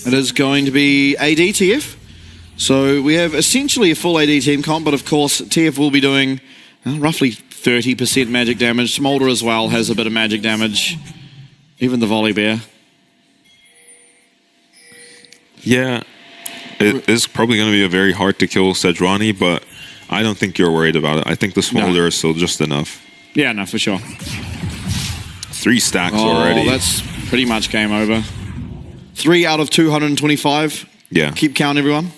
It is going to be AD TF. So we have essentially a full AD team comp, but of course TF will be doing roughly 30% magic damage. Smolder as well has a bit of magic damage. Even the Volley Bear. Yeah, it is probably going to be a very hard to kill Sejuani, but I don't think you're worried about it. I think the Smolder is still just enough. Yeah, no, for sure. 3 stacks already. That's pretty much game over. 3 out of 225. Yeah. Keep count, everyone.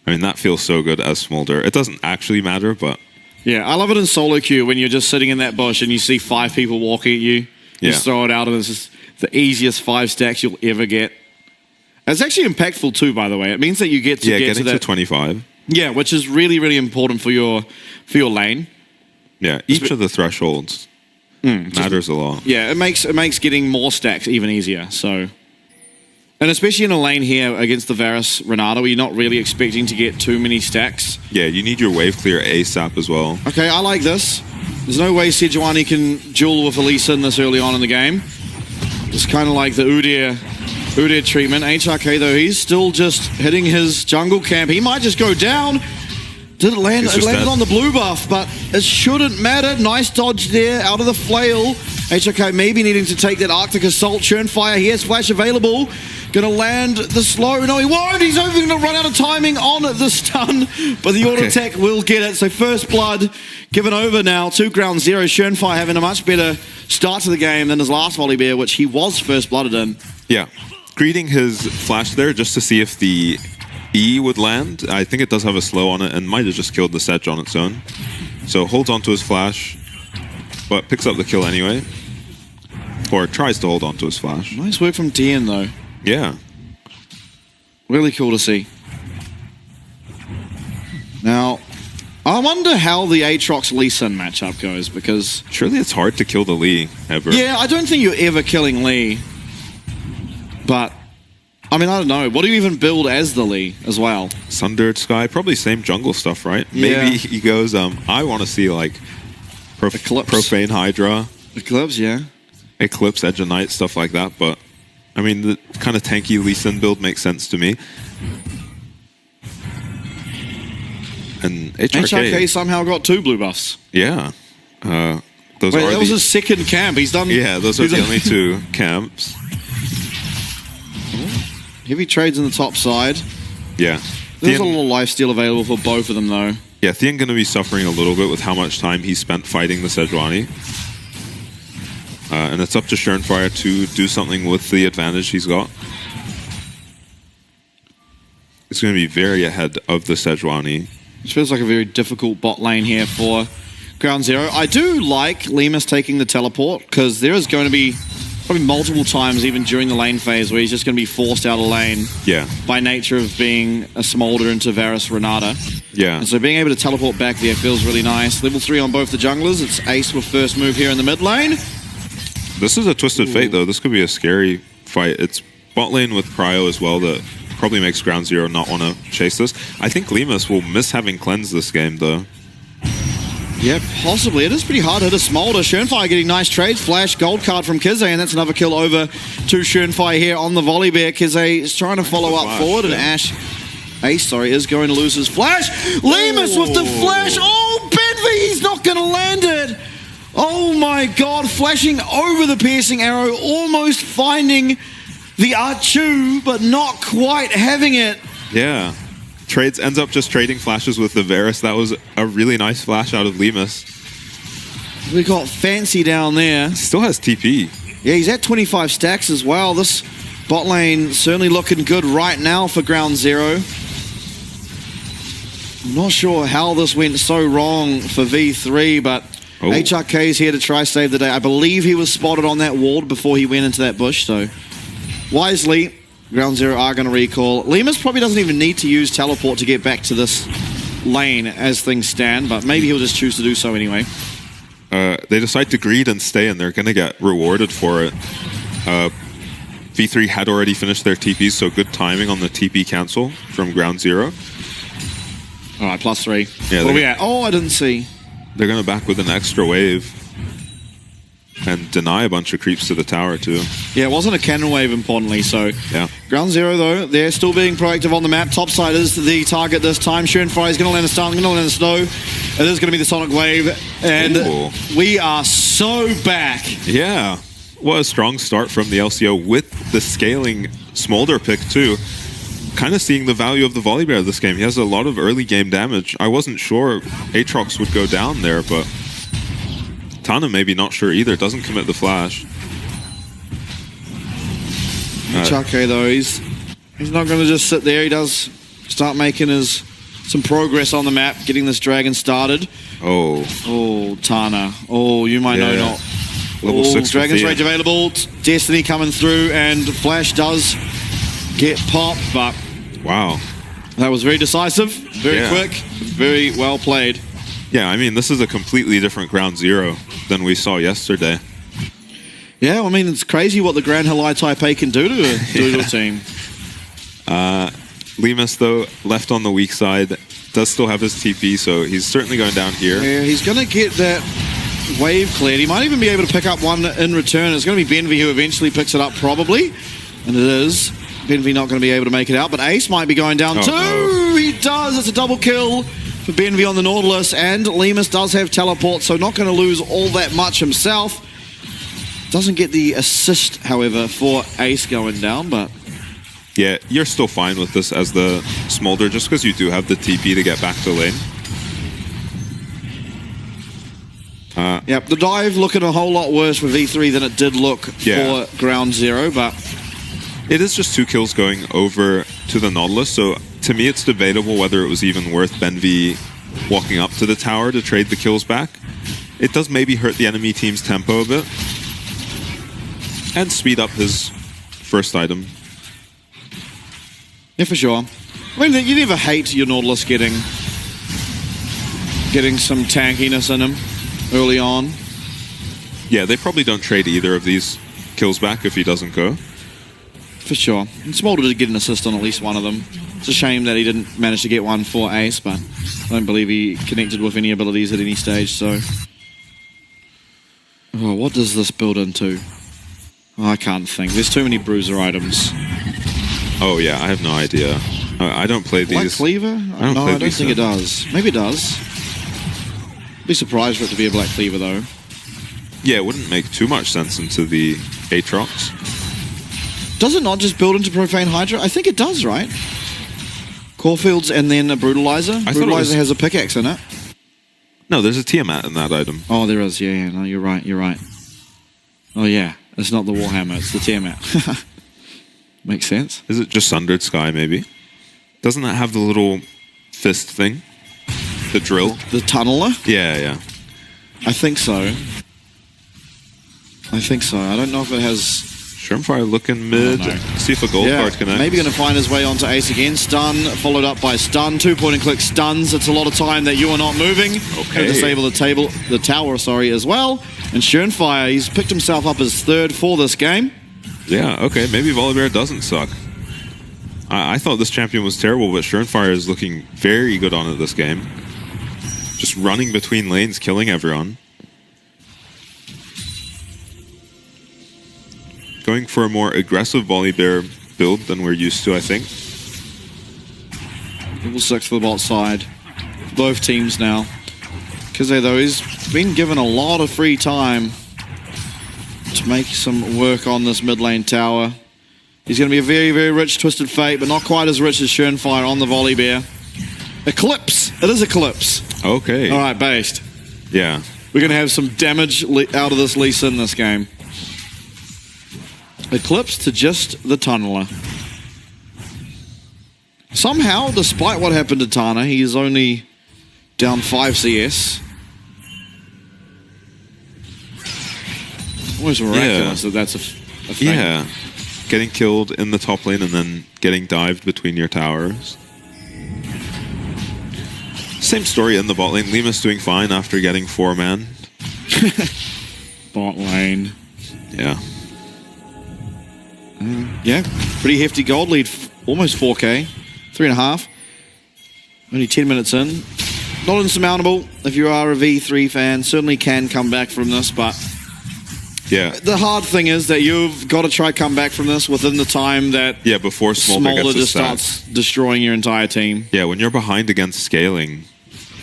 I mean, that feels so good as Smolder. It doesn't actually matter, but... Yeah, I love it in solo queue when you're just sitting in that bush and you see 5 people walking at you. You just throw it out and it's just the easiest 5 stacks you'll ever get. It's actually impactful too, by the way. It means that you get to get getting to 25. Yeah, which is really, really important for your lane. Yeah, each of the thresholds matters a lot. Yeah, it makes getting more stacks even easier. So, and especially in a lane here against the Varus Renata, where you're not really expecting to get too many stacks. Yeah, you need your wave clear ASAP as well. Okay, I like this. There's no way Sejuani can duel with Elisa in this early on in the game. It's kind of like the Udyr treatment. HRK, though, he's still just hitting his jungle camp. He might just go down. Didn't land. It landed on the blue buff, but it shouldn't matter. Nice dodge there out of the flail. HRK maybe needing to take that Arctic Assault. Churnfire, he has flash available. Gonna land the slow. No, he won't. He's only gonna run out of timing on the stun, but the auto attack will get it. So first blood given over now to Ground Zero. Churnfire having a much better start to the game than his last Volley Bear, which he was first blooded in. Yeah. Greeting his flash there just to see if the E would land. I think it does have a slow on it and might have just killed the Sedge on its own. So holds on to his flash, but picks up the kill anyway. Or tries to hold on to his flash. Nice work from DN though. Yeah. Really cool to see. Now, I wonder how the Aatrox Lee Sin matchup goes, because... Surely it's hard to kill the Lee, ever. Yeah, I don't think you're ever killing Lee. But, I mean, I don't know. What do you even build as the Lee as well? Sundered Sky, probably same jungle stuff, right? Yeah. Maybe he goes, I want to see, like, Profane Hydra. Eclipse, yeah. Eclipse, Edge of Night, stuff like that, but... I mean, the kind of tanky Lee Sin build makes sense to me. And HRK somehow got 2 blue buffs. Yeah. That was his second camp. He's done... Yeah, those are the only 2 camps. Heavy trades in the top side. Yeah. There's a little lifesteal available for both of them, though. Yeah, Thien going to be suffering a little bit with how much time he spent fighting the Sejuani. And it's up to Churnfire to do something with the advantage he's got. It's going to be very ahead of the Sejuani. Which feels like a very difficult bot lane here for Ground Zero. I do like Lemus taking the teleport, because there is going to be probably multiple times, even during the lane phase, where he's just going to be forced out of lane. Yeah. By nature of being a Smolder into Varus Renata. Yeah. And so being able to teleport back there feels really nice. Level 3 on both the junglers. It's Ace with first move here in the mid lane. This is a twisted fate, though. This could be a scary fight. It's bot lane with Cryo as well that probably makes Ground Zero not want to chase this. I think Lemus will miss having cleansed this game, though. Yeah, possibly. It is pretty hard to hit a Smolder. Churnfire getting nice trades. Flash, gold card from Kizé, and that's another kill over to Churnfire here on the Volley Bear. Kizé is trying to follow up forward, and Ace is going to lose his flash. Lemus with the flash. Oh, Benvy, he's not going to land it. Oh my god, flashing over the piercing arrow, almost finding the Archu, but not quite having it. Yeah. Ends up just trading flashes with the Varus. That was a really nice flash out of Lemus. We got Fancy down there. Still has TP. Yeah, he's at 25 stacks as well. This bot lane certainly looking good right now for Ground Zero. I'm not sure how this went so wrong for V3, but HRK is here to try save the day. I believe he was spotted on that ward before he went into that bush, so wisely, Ground Zero are going to recall. Lemus probably doesn't even need to use teleport to get back to this lane as things stand, but maybe he'll just choose to do so anyway. They decide to greed and stay, and they're going to get rewarded for it. V3 had already finished their TPs, so good timing on the TP cancel from Ground Zero. All right, +3. Yeah, I didn't see. They're going to back with an extra wave. and deny a bunch of creeps to the tower too. Yeah, it wasn't a cannon wave, importantly, so... Yeah. Ground zero, though, they're still being proactive on the map. Topside is the target this time. Surenfire is going to land a stun, going to land a snow. It is going to be the Sonic Wave, and we are so back. Yeah. What a strong start from the LCO with the scaling Smolder pick, too. Kind of seeing the value of the Volibear this game. He has a lot of early game damage. I wasn't sure Aatrox would go down there, but Tana maybe not sure either. Doesn't commit the flash. HRK though, he's not going to just sit there. He does start making some progress on the map, getting this dragon started. Oh, Tana. Oh, you might know not. Level 6 Dragon's Rage available. Destiny coming through, and Flash does get popped, but wow, that was very decisive, very quick, very well played. Yeah, I mean, this is a completely different ground zero than we saw yesterday. Yeah, I mean, it's crazy what the Grand Halai Taipei can do to a Doodle team. Lemus, though, left on the weak side, does still have his TP, so he's certainly going down here. Yeah, he's going to get that wave cleared. He might even be able to pick up one in return. It's going to be Benvi who eventually picks it up, probably. And it is. Benvi not going to be able to make it out, but Ace might be going down too. No. He does. It's a double kill for Benvi on the Nautilus, and Lemus does have teleport, so not going to lose all that much himself. Doesn't get the assist, however, for Ace going down, but... Yeah, you're still fine with this as the Smolder, just because you do have the TP to get back to lane. Yep, the dive looking a whole lot worse for V3 than it did look for Ground Zero, but... It is just 2 kills going over to the Nautilus, so to me it's debatable whether it was even worth Benvi walking up to the tower to trade the kills back. It does maybe hurt the enemy team's tempo a bit. And speed up his first item. Yeah, for sure. I mean, you never hate your Nautilus getting some tankiness in him early on. Yeah, they probably don't trade either of these kills back if he doesn't go. For sure. And Smolder did get an assist on at least one of them. It's a shame that he didn't manage to get one for Ace, but I don't believe he connected with any abilities at any stage, so... Oh, what does this build into? Oh, I can't think. There's too many bruiser items. Oh yeah, I have no idea. I don't play these. Black Cleaver? I don't think it does. Maybe it does. Be surprised for it to be a Black Cleaver though. Yeah, it wouldn't make too much sense into the Aatrox. Does it not just build into Profane Hydra? I think it does, right? Caulfields and then a Brutalizer? Brutalizer has a pickaxe in it. No, there's a Tiamat in that item. Oh, there is. Yeah, no, you're right. Oh yeah, it's not the Warhammer, it's the Tiamat. Makes sense. Is it just Sundered Sky, maybe? Doesn't that have the little fist thing? The drill? The tunneler? Yeah. I think so. I don't know if it has... Surenfire looking mid. See if a gold card connects. Maybe going to find his way onto Ace again. Stun, followed up by stun. 2-point-and-click stuns. It's a lot of time that you are not moving. Okay. Disable the tower, as well. And Surenfire, he's picked himself up as third for this game. Yeah, okay. Maybe Volibear doesn't suck. I thought this champion was terrible, but Surenfire is looking very good on it this game. Just running between lanes, killing everyone. Going for a more aggressive Volibear build than we're used to, I think. Level 6 for the bot side. Both teams now. Kize, though, he's been given a lot of free time to make some work on this mid lane tower. He's going to be a very, very rich Twisted Fate, but not quite as rich as Surenfire on the Volibear. Eclipse! It is Eclipse. Okay. All right, based. Yeah. We're going to have some damage out of this Lee Sin this game. Eclipse to just the Tunneler. Somehow, despite what happened to Tana, he is only down 5 CS. Almost miraculous that that's a thing. Yeah. Getting killed in the top lane and then getting dived between your towers. Same story in the bot lane. Lemus doing fine after getting 4-man. Bot lane. Yeah. Yeah, pretty hefty gold lead, almost 4K, 3.5. Only 10 minutes in. Not insurmountable if you are a V3 fan. Certainly can come back from this, but Yeah. The hard thing is that you've got to try come back from this within the time that Before Smolder gets just stack. starts destroying your entire team. Yeah, when you're behind against scaling,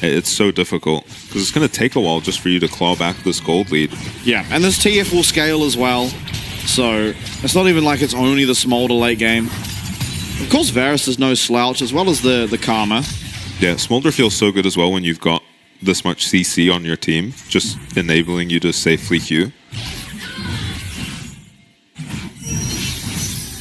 it's so difficult because it's going to take a while just for you to claw back this gold lead. Yeah, and this TF will scale as well, so it's not even like it's only the Smolder late game. Of course, Varus is no slouch, as well as the Karma. Yeah, Smolder feels so good as well when you've got this much CC on your team, just enabling you to safely queue.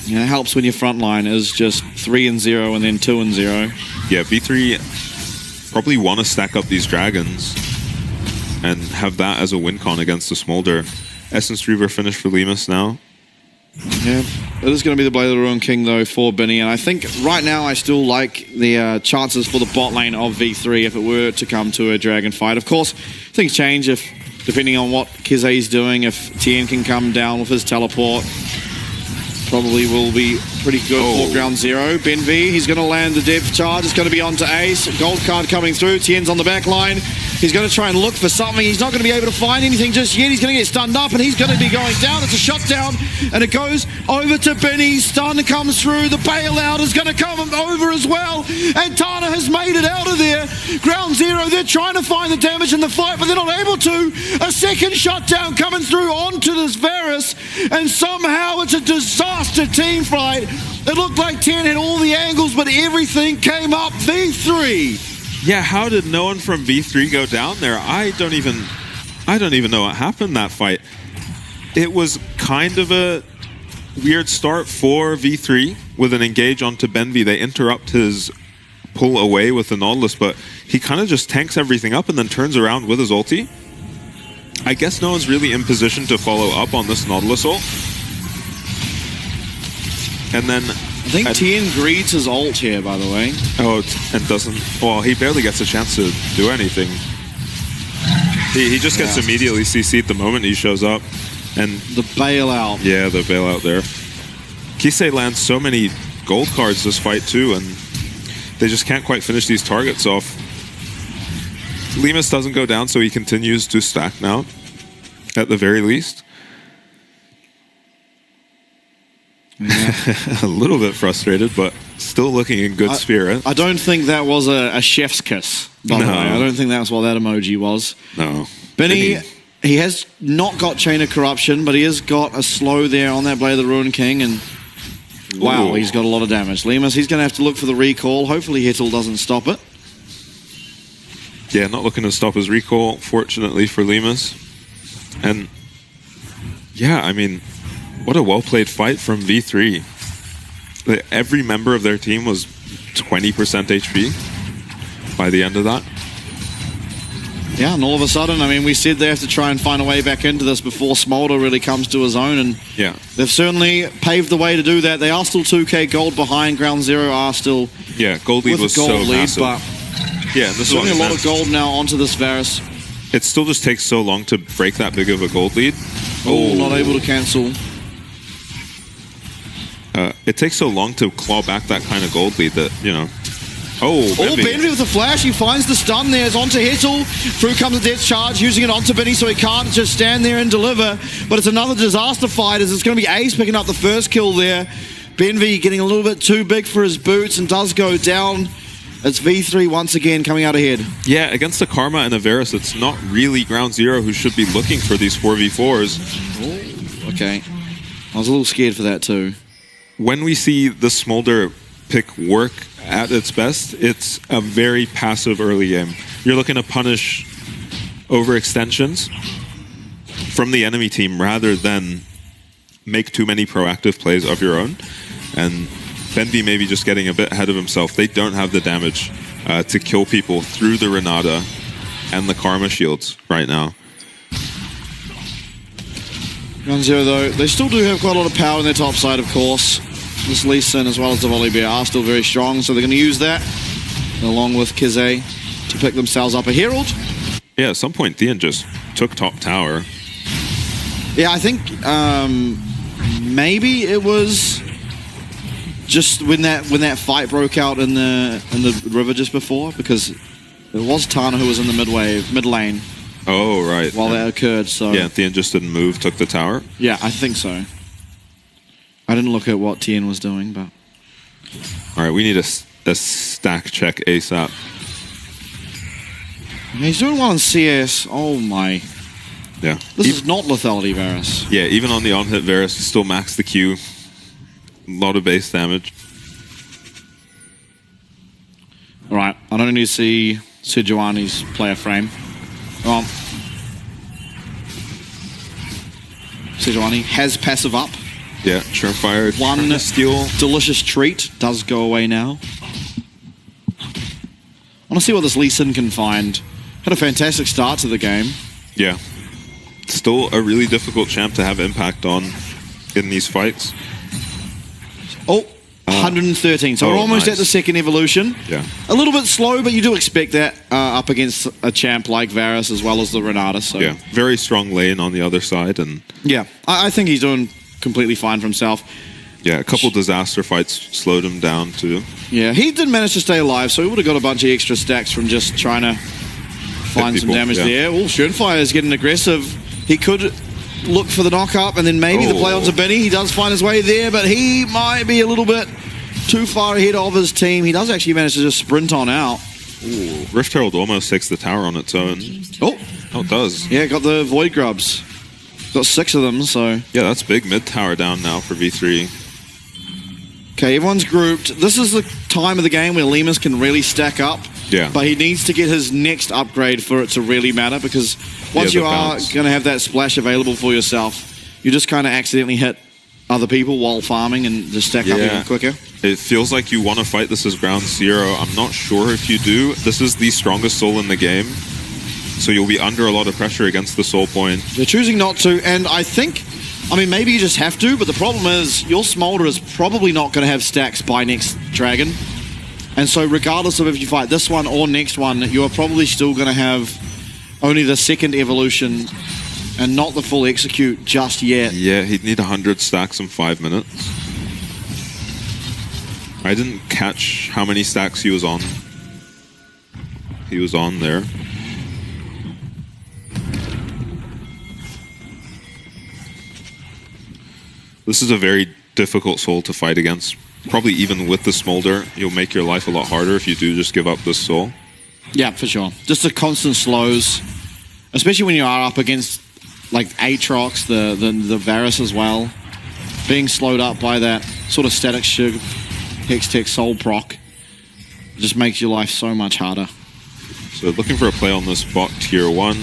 Yeah, it helps when your front line is just 3-0 and then 2-0. Yeah, V3 probably want to stack up these dragons and have that as a win con against the Smolder. Essence Reaver finished for Lemus now. Yeah, it is going to be the Blade of the Ruin King, though, for Benny. And I think right now I still like the chances for the bot lane of V3 if it were to come to a dragon fight. Of course, things change if, depending on what Kize's doing, if Tien can come down with his teleport. Probably will be pretty good for Ground Zero. Ben V, he's going to land the depth charge. It's going to be onto Ace. Gold card coming through. Tien's on the back line. He's going to try and look for something. He's not going to be able to find anything just yet. He's going to get stunned up and he's going to be going down. It's a shutdown and it goes over to Benny. Stun comes through. The bailout is going to come over as well. And Tana has made it out of there. Ground Zero, they're trying to find the damage in the fight, but they're not able to. A second shutdown coming through onto this Varus, and somehow it's a disaster team fight. It looked like Tien had all the angles, but everything came up V3. Yeah, how did no one from V3 go down there? I don't even know what happened that fight. It was kind of a weird start for V3 with an engage onto Benvi. They interrupt his pull away with the Nautilus, but he kind of just tanks everything up and then turns around with his ulti. I guess no one's really in position to follow up on this Nautilus ult. And then I think Tien greets his ult here, by the way. Oh, and doesn't... Well, he barely gets a chance to do anything. He just gets immediately CC'd the moment he shows up. And the bailout. Yeah, the bailout there. Kisei lands so many gold cards this fight, too, and they just can't quite finish these targets off. Lemus doesn't go down, so he continues to stack now, at the very least. Yeah. A little bit frustrated, but still looking in good spirit. I don't think that was a chef's kiss, by the way. I don't think that's what that emoji was. No. Benny, he has not got Chain of Corruption, but he has got a slow there on that Blade of the Ruin King, and wow, he's got a lot of damage. Lemus, he's going to have to look for the recall. Hopefully Hittel doesn't stop it. Yeah, not looking to stop his recall, fortunately for Lemus. And yeah, I mean, what a well-played fight from V3. Every member of their team was 20% HP by the end of that. Yeah, and all of a sudden, I mean, we said they have to try and find a way back into this before Smolder really comes to his own, and they've certainly paved the way to do that. They are still 2k gold behind. Ground Zero are still gold lead was so massive. But yeah, this is a lot of gold now onto this Varus. It still just takes so long to break that big of a gold lead. Oh, not able to cancel. It takes so long to claw back that kind of gold lead that, you know. Benvi with the flash. He finds the stun there. It's onto Hittel. Through comes the death charge, using it onto Benny, so he can't just stand there and deliver. But it's another disaster fight, as it's going to be Ace picking up the first kill there. Benvi getting a little bit too big for his boots and does go down. It's V3 once again coming out ahead. Yeah, against the Karma and a Varus, it's not really Ground Zero who should be looking for these 4v4s. Oh, okay. I was a little scared for that too. When we see the Smolder pick work at its best, it's a very passive early game. You're looking to punish overextensions from the enemy team rather than make too many proactive plays of your own. And Benvi maybe just getting a bit ahead of himself. They don't have the damage to kill people through the Renata and the Karma shields right now. Ground Zero, though, they still do have quite a lot of power on their top side, of course. This Lee Sin as well as the Volibear are still very strong, so they're going to use that, along with Kize, to pick themselves up a Herald. Yeah, at some point, Theon just took top tower. Yeah, I think maybe it was just when that fight broke out in the river just before, because it was Tana who was in the mid lane. Oh, right. while that occurred. So Yeah, Thien just didn't move, took the tower. yeah, I think so. I didn't look at what Tien was doing, but All right, we need a stack check ASAP. he's doing well in CS. Oh my. Yeah. This is not lethality, Varus. Yeah, even on the on-hit, Varus still maxed the Q. A lot of base damage. All right, I don't need to see Sejuani's player frame. Well, Sejuani has passive up. Yeah, Surefire. One steal. delicious treat does go away now. I want to see what this Lee Sin can find. Had a fantastic start to the game. Yeah. Still a really difficult champ to have impact on in these fights. Oh, 113. So we're almost nice. at the second evolution. Yeah. A little bit slow, but you do expect that up against a champ like Varus as well as the Renata. So Yeah, very strong lane on the other side. And yeah, I think he's doing completely fine for himself. yeah, a couple disaster fights slowed him down too. Yeah, he did manage to stay alive, so he would have got a bunch of extra stacks from just trying to find some damage there. Oh, Schoenfire is getting aggressive. He could look for the knock-up, and then maybe the play onto Benny. He does find his way there, but he might be a little bit too far ahead of his team. He does actually manage to just sprint on out. Ooh, Rift Herald almost takes the tower on its own. Oh, it does. Yeah, got the Void Grubs. Got 6 of them, so... Yeah, that's big. Mid tower down now for V3. Okay, everyone's grouped. This is the time of the game where Lemus can really stack up. Yeah. But he needs to get his next upgrade for it to really matter, because once you are going to have that splash available for yourself, you just kind of accidentally hit other people while farming and just stack up even quicker. It feels like you want to fight this as ground zero. I'm not sure if you do. This is the strongest soul in the game, so you'll be under a lot of pressure against the soul point. They're choosing not to, and I think, I mean, maybe you just have to, but the problem is your Smolder is probably not going to have stacks by next Dragon. And so regardless of if you fight this one or next one, you are probably still going to have only the second evolution and not the full execute just yet. Yeah, he'd need 100 stacks in 5 minutes. I didn't catch how many stacks he was on. He was on there. This is a very difficult soul to fight against. Probably even with the Smolder, you'll make your life a lot harder if you do just give up this soul. Yeah, for sure. Just the constant slows, especially when you are up against like Aatrox, the Varus as well. Being slowed up by that sort of static shug, Hextech Soul proc just makes your life so much harder. So looking for a play on this bot tier 1.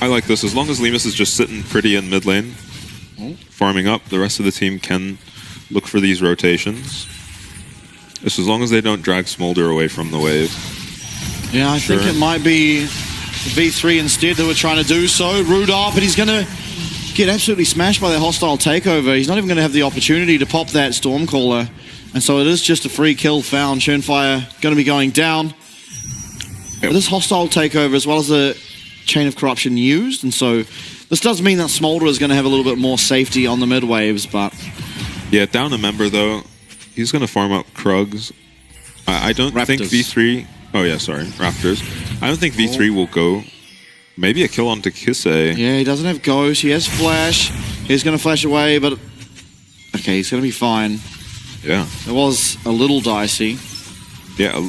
I like this. As long as Lemus is just sitting pretty in mid lane, farming up, the rest of the team can look for these rotations. Just as long as they don't drag Smolder away from the wave. Yeah, I think it might be V3 instead that we're trying to do so. Rudolph, but he's going to get absolutely smashed by that hostile takeover. He's not even going to have the opportunity to pop that Stormcaller. And so it is just a free kill found. Schoenfire going to be going down. But this hostile takeover as well as the Chain of Corruption used. And so this does mean that Smolder is going to have a little bit more safety on the mid waves, but... Yeah, down a member though. He's going to farm up Krugs. I don't think V3... Oh yeah, sorry. Raptors. I don't think V3 will go. Maybe a kill onto Kisei. Yeah, he doesn't have Ghost. He has Flash. He's going to flash away, but... Okay, he's going to be fine. Yeah. It was a little dicey. Yeah, a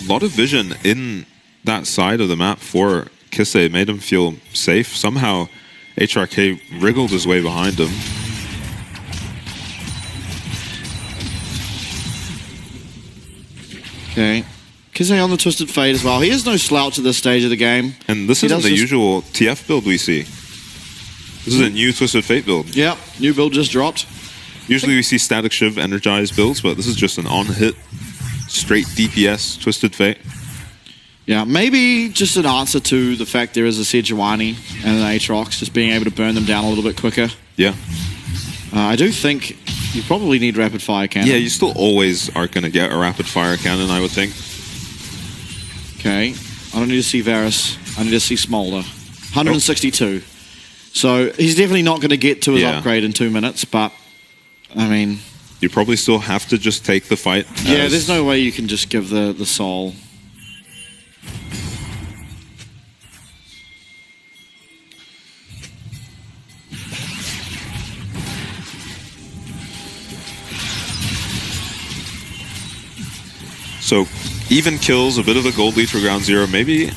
lot of vision in that side of the map for Kisei. Made him feel safe. Somehow, HRK wriggled his way behind him. Okay. Kisei on the Twisted Fate as well. He is no slouch at this stage of the game. And this isn't the usual TF build we see. This is a new Twisted Fate build. Yeah, new build just dropped. Usually we see Static Shiv energized builds, but this is just an on-hit, straight DPS Twisted Fate. Yeah, maybe just an answer to the fact there is a Sejuani and an Aatrox, just being able to burn them down a little bit quicker. Yeah. I do think you probably need Rapid Fire Cannon. Yeah, you still always are going to get a Rapid Fire Cannon, I would think. Okay, I don't need to see Varus. I need to see Smolder. 162. So he's definitely not going to get to his upgrade in 2 minutes, but, I mean... You probably still have to just take the fight. Yeah, there's no way you can just give the soul. So even kills, a bit of a gold lead for Ground Zero. Maybe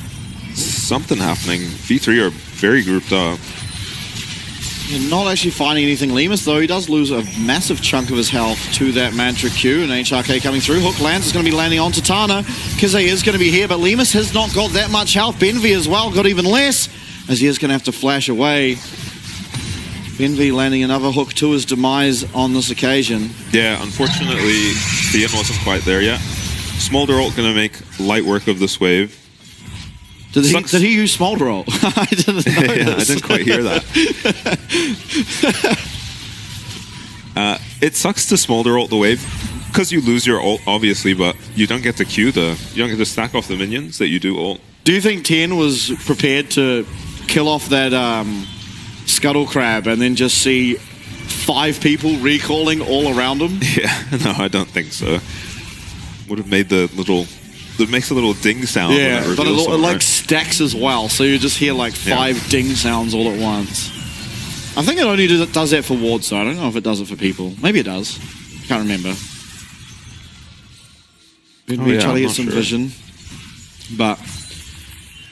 something happening. V3 are very grouped up. You're not actually finding anything. Lemus, though, he does lose a massive chunk of his health to that Mantra Q. And HRK coming through. Hook lands is going to be landing on Titana. Kize is going to be here, but Lemus has not got that much health. Benvi as well got even less, as he is going to have to flash away. Benvi landing another hook to his demise on this occasion. Yeah, unfortunately, Theon wasn't quite there yet. Smolder ult going to make light work of this wave. Did he use Smolder ult? I didn't know. Yeah, I didn't quite hear that. It sucks to Smolder ult the wave because you lose your ult, obviously, but you don't get to you don't get to stack off the minions that you do ult. Do you think Tien was prepared to kill off that Scuttle Crab and then just see 5 people recalling all around him? Yeah, no, I don't think so. Would have made the little... It makes a little ding sound. Yeah, but it like stacks as well, so you just hear like 5 ding sounds all at once. I think it only does that for wards, though. I don't know if it does it for people. Maybe it does. Can't remember. We'd try to get some vision. But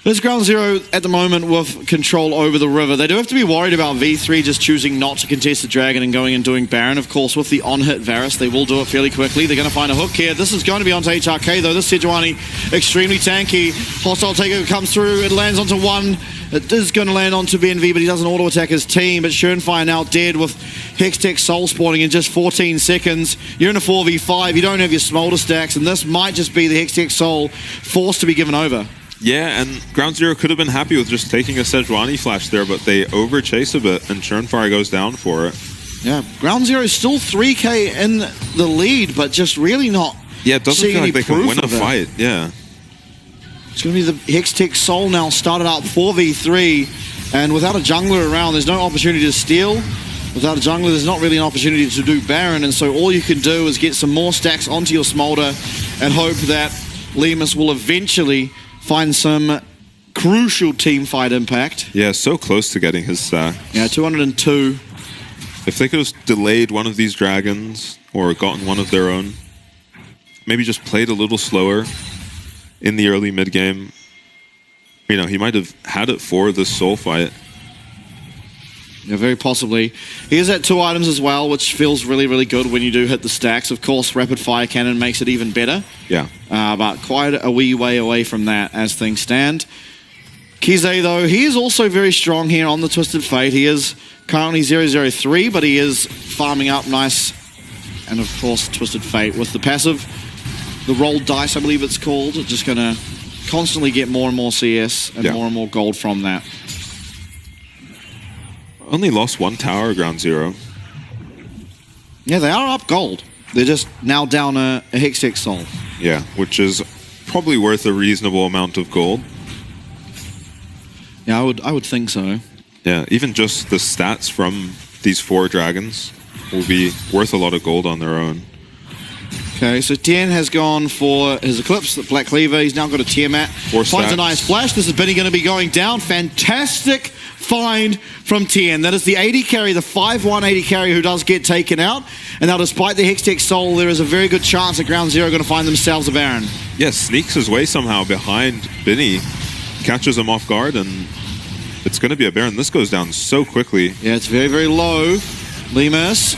there's Ground Zero at the moment with control over the river. They do have to be worried about V3 just choosing not to contest the Dragon and going and doing Baron. Of course, with the on-hit Varus, they will do it fairly quickly. They're going to find a hook here. This is going to be onto HRK, though. This Sejuani, extremely tanky. Hostile takeover comes through. It lands onto one. It is going to land onto BNV, but he doesn't auto-attack his team. But Schönfire now dead with Hextech Soul spawning in just 14 seconds. You're in a 4v5. You don't have your Smolder stacks, and this might just be the Hextech Soul forced to be given over. Yeah, and Ground Zero could have been happy with just taking a Sejuani flash there, but they overchase a bit, and Schönfire goes down for it. Yeah, Ground Zero is still 3k in the lead, but just really not. Yeah, it doesn't feel like they can win a fight. Yeah. It's going to be the Hextech Soul now started out 4v3, and without a jungler around, there's no opportunity to steal. Without a jungler, there's not really an opportunity to do Baron, and so all you can do is get some more stacks onto your Smolder and hope that Lemus will eventually find some crucial team fight impact. Yeah, so close to getting his stack. Yeah, 202. If they could have delayed one of these dragons or gotten one of their own, maybe just played a little slower in the early mid game, you know, he might have had it for this soul fight. Yeah, very possibly. He is at 2 items as well, which feels really, really good when you do hit the stacks. Of course, Rapid Fire Cannon makes it even better. Yeah. But quite a wee way away from that as things stand. Kize, though, he is also very strong here on the Twisted Fate. He is currently 0-0-3, but he is farming up nice. And, of course, Twisted Fate with the passive. The rolled dice, I believe it's called. Just going to constantly get more and more CS and more gold from that. Only lost 1 tower, Ground Zero. Yeah, they are up gold. They're just now down a Hextech Soul. Yeah, which is probably worth a reasonable amount of gold. Yeah, I would think so. Yeah, even just the stats from these 4 dragons will be worth a lot of gold on their own. Okay, so Tien has gone for his Eclipse, the Black Cleaver. He's now got a Tiamat. Finds a nice flash. This is Benny going to be going down. Fantastic find from Tien. That is the 80 carry, the 5-1 80 carry who does get taken out. And now despite the Hextech Soul, there is a very good chance that Ground Zero are going to find themselves a Baron. Yeah, sneaks his way somehow behind Benny, catches him off guard, and it's going to be a Baron. This goes down so quickly. Yeah, it's very, very low. Lemus.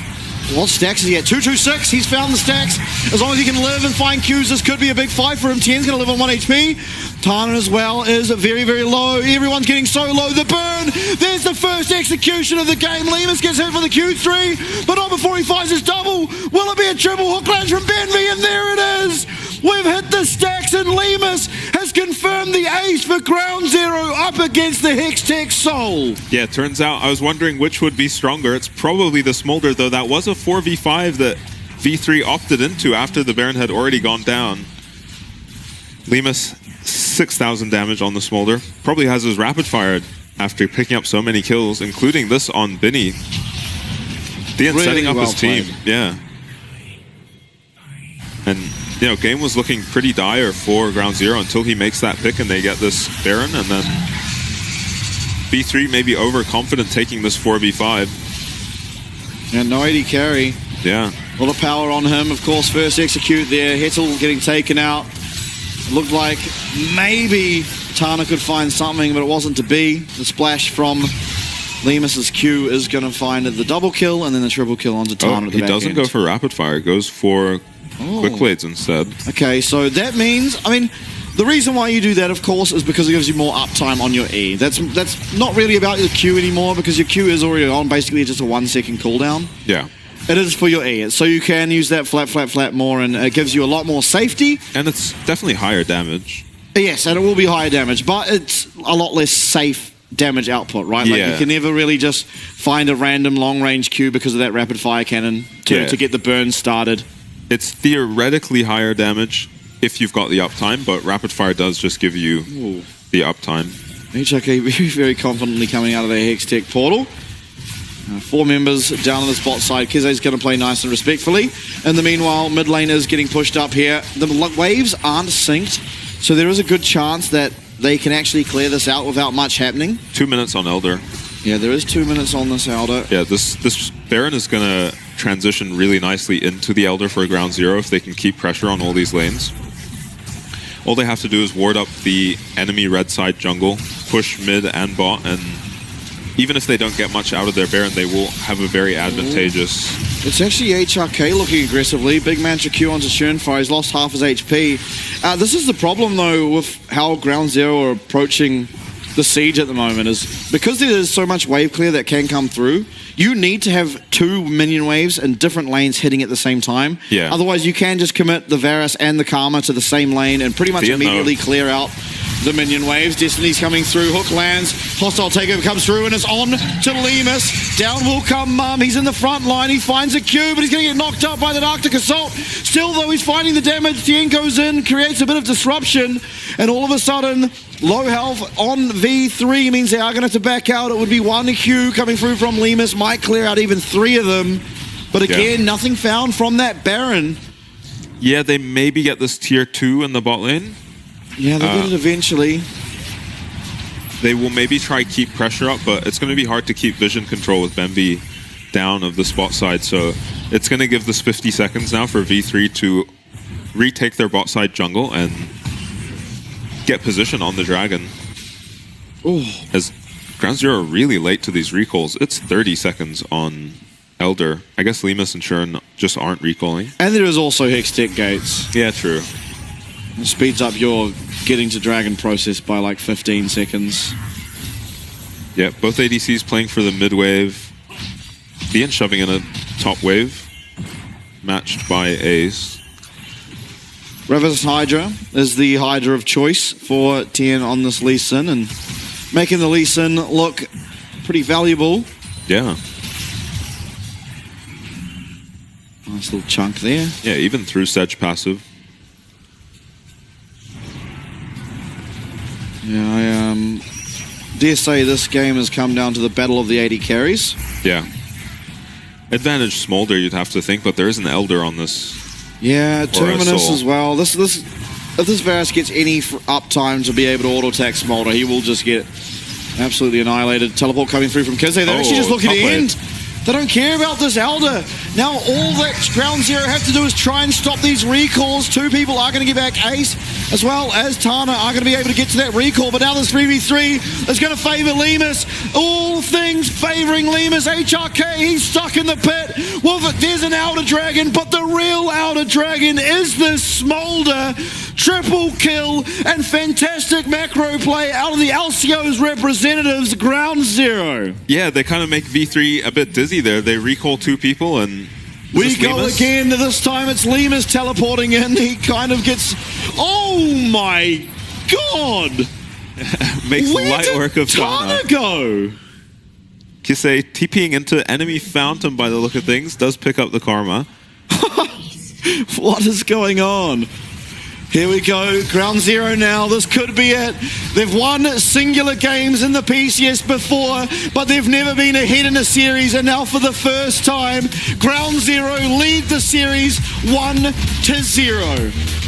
What stacks is he at? 226. He's found the stacks. As long as he can live and find Qs, this could be a big fight for him. Tien's going to live on 1 HP. Tana as well is very, very low. Everyone's getting so low. The burn. There's the first execution of the game. Lemus gets hit for the Q3, but not before he finds his double. Will it be a triple hook lands from Benvi? And there it is. We've hit the stacks, and Lemus has confirmed the ace for Ground Zero up against the Hextech Soul. Yeah, it turns out I was wondering which would be stronger. It's probably the Smolder, though. That was a 4v5 that V3 opted into after the Baron had already gone down. Lemus, 6,000 damage on the Smolder. Probably has his rapid fire after picking up so many kills, including this on Benny. Tien really setting up his team. Yeah. And, you know, game was looking pretty dire for Ground Zero until he makes that pick and they get this Baron, and then V3 maybe overconfident taking this 4v5. And no 80 carry. Yeah. A lot of power on him. Of course, first execute there. Hettel getting taken out. Looked like maybe Tana could find something, but it wasn't to be. The splash from Lemus's Q is going to find the double kill and then the triple kill onto Tana. He doesn't go for rapid fire. He goes for quick blades instead. Okay, so that means, I mean, the reason why you do that, of course, is because it gives you more uptime on your E. That's not really about your Q anymore because your Q is already on, basically just a 1 second cooldown. Yeah. It is for your E, so you can use that flat more, and it gives you a lot more safety. And it's definitely higher damage. Yes, and it will be higher damage, but it's a lot less safe damage output, right? Like you can never really just find a random long-range Q because of that rapid fire cannon to get the burn started. It's theoretically higher damage if you've got the uptime, but rapid fire does just give you the uptime. HRK very, very confidently coming out of their Hextech portal. 4 members down on the spot side. Kize's going to play nice and respectfully. In the meanwhile, mid lane is getting pushed up here. The waves aren't synced, so there is a good chance that they can actually clear this out without much happening. 2 minutes on Elder. Yeah, there is 2 minutes on this Elder. Yeah, this Baron is going to transition really nicely into the Elder for ground zero if they can keep pressure on all these lanes. All they have to do is ward up the enemy red side jungle, push mid and bot, and even if they don't get much out of their Baron, they will have a very advantageous... It's actually HRK looking aggressively. Big Mantra Q onto Schönfire. He's lost half his HP. This is the problem, though, with how Ground Zero are approaching the siege at the moment, is because there is so much wave clear that can come through, you need to have 2 minion waves in different lanes hitting at the same time. Yeah. Otherwise, you can just commit the Varus and the Karma to the same lane and pretty much immediately clear out the minion waves. Destiny's coming through. Hook lands. Hostile takeover comes through and it's on to Lemus. Down will come Mum. He's in the front line. He finds a Q, but he's going to get knocked up by that Arctic Assault. Still, though, he's finding the damage. Tien goes in, creates a bit of disruption, and all of a sudden, low health on V3 means they are going to have to back out. It would be 1 Q coming through from Lemus. Might clear out even 3 of them. But again, nothing found from that Baron. Yeah, they maybe get this tier 2 in the bot lane. Yeah, they'll get it eventually. They will maybe try keep pressure up, but it's going to be hard to keep vision control with Bemby down of the spot side. So it's going to give this 50 seconds now for V3 to retake their bot side jungle and get position on the dragon. Ooh. As Ground Zero are really late to these recalls, it's 30 seconds on Elder. I guess Lemus and Shern just aren't recalling. And there is also Hextech gates. Yeah, true. It speeds up your getting to dragon process by like 15 seconds. Yeah, both ADCs playing for the mid wave. Tien shoving in a top wave, matched by Ace. Reverse Hydra is the Hydra of choice for Tien on this Lee Sin, and making the Lee Sin look pretty valuable. Yeah. Nice little chunk there. Yeah, even through Sedge passive. Yeah, I dare say this game has come down to the battle of the 80 carries. Yeah. Advantage Smolder, you'd have to think, but there is an Elder on this. Yeah, Terminus as well. If this Varus gets any uptime to be able to auto-attack Smolder, he will just get absolutely annihilated. Teleport coming through from Kize. They actually just look at the end. They don't care about this Elder. Now all that Ground Zero have to do is try and stop these recalls. 2 people are going to get back. Ace as well as Tana are going to be able to get to that recall. But now this 3v3 is going to favour Lemus. All things favouring Lemus. HRK, he's stuck in the pit. Well, there's an Elder Dragon, but the real Elder Dragon is this Smolder. Triple kill and fantastic macro play out of the LCO's representatives, Ground Zero. Yeah, they kind of make V3 a bit dizzy there. They recall 2 people and... We go Lemus? Again. This time it's Lemus teleporting in. He kind of gets... Oh my god! Makes light work of Tana go? Kisei TPing into enemy fountain by the look of things. Does pick up the karma. What is going on? Here we go, Ground Zero now, this could be it. They've won singular games in the PCS before, but they've never been ahead in a series, and now for the first time, Ground Zero lead the series 1-0.